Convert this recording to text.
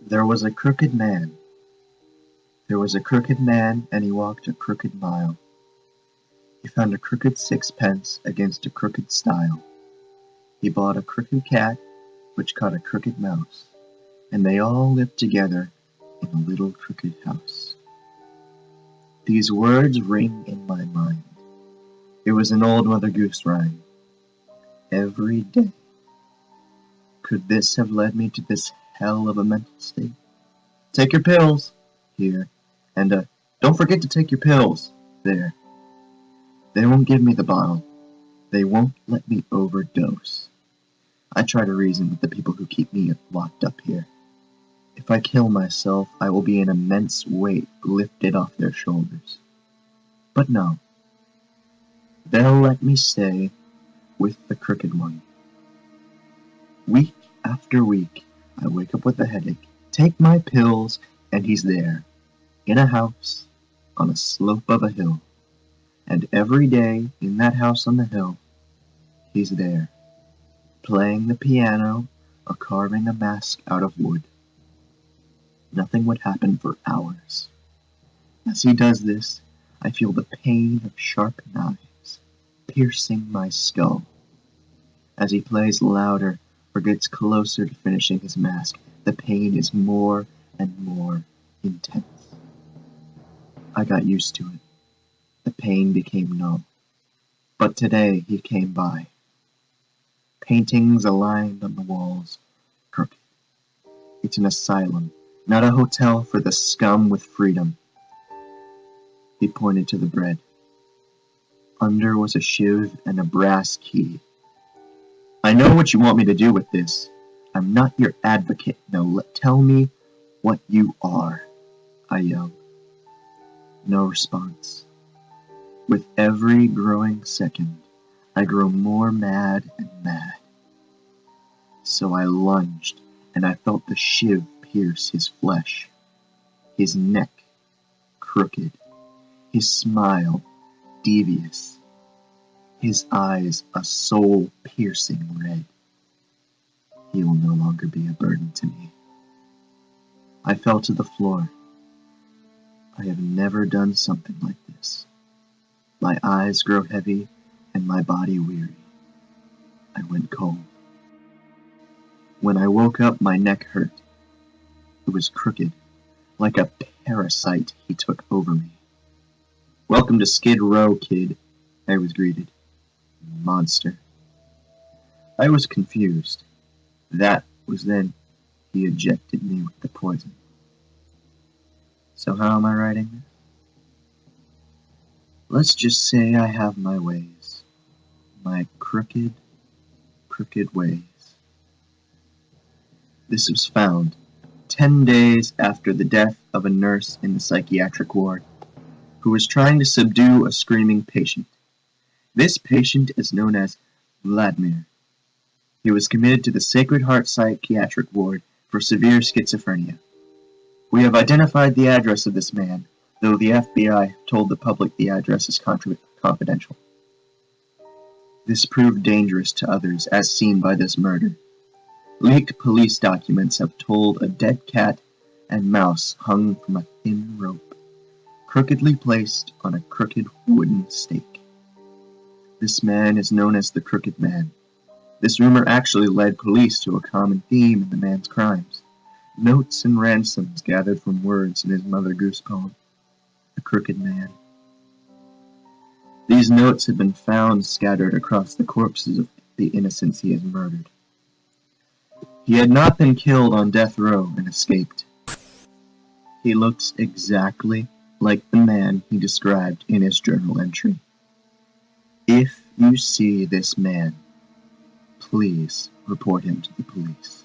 There was a crooked man. There was a crooked man, and he walked a crooked mile. He found a crooked sixpence against a crooked stile. He bought a crooked cat, which caught a crooked mouse, and they all lived together in a little crooked house. These words ring in my mind. It was an old Mother Goose rhyme. Every day. Could this have led me to this hell of a mental state? Take your pills, here, and don't forget to take your pills, there. They won't give me the bottle. They won't let me overdose. I try to reason with the people who keep me locked up here. If I kill myself, I will be an immense weight lifted off their shoulders. But no. They'll let me stay with the crooked one. Week after week, I wake up with a headache, take my pills, and he's there, in a house, on a slope of a hill. And every day, in that house on the hill, he's there, playing the piano or carving a mask out of wood. Nothing would happen for hours. As he does this, I feel the pain of sharp knives piercing my skull. As he plays louder or gets closer to finishing his mask, the pain is more and more intense. I got used to it. The pain became numb. But today he came by. Paintings aligned on the walls, crooked. It's an asylum, not a hotel for the scum with freedom. He pointed to the bread. Under was a shiv and a brass key. I know what you want me to do with this. I'm not your advocate. Now tell me what you are, I yelled. No response. With every growing second, I grow more mad and mad. So I lunged, and I felt the shiv pierce his flesh, his neck crooked, his smile devious, his eyes a soul-piercing red. He will no longer be a burden to me. I fell to the floor. I have never done something like this. My eyes grow heavy and my body weary. I went cold. When I woke up, my neck hurt. It was crooked, like a parasite he took over me. Welcome to Skid Row, kid, I was greeted. Monster. I was confused. That was then he ejected me with the poison. So how am I writing this? Let's just say I have my ways. My crooked, crooked ways. This was found 10 days after the death of a nurse in the psychiatric ward who was trying to subdue a screaming patient. This patient is known as Vladimir. He was committed to the Sacred Heart Psychiatric Ward for severe schizophrenia. We have identified the address of this man, though the FBI told the public the address is confidential. This proved dangerous to others, as seen by this murder. Leaked police documents have told a dead cat and mouse hung from a thin rope, crookedly placed on a crooked wooden stake. This man is known as the Crooked Man. This rumor actually led police to a common theme in the man's crimes. Notes and ransoms gathered from words in his Mother Goose poem, The Crooked Man. These notes had been found scattered across the corpses of the innocents he has murdered. He had not been killed on death row and escaped. He looks exactly like the man he described in his journal entry. If you see this man, please report him to the police.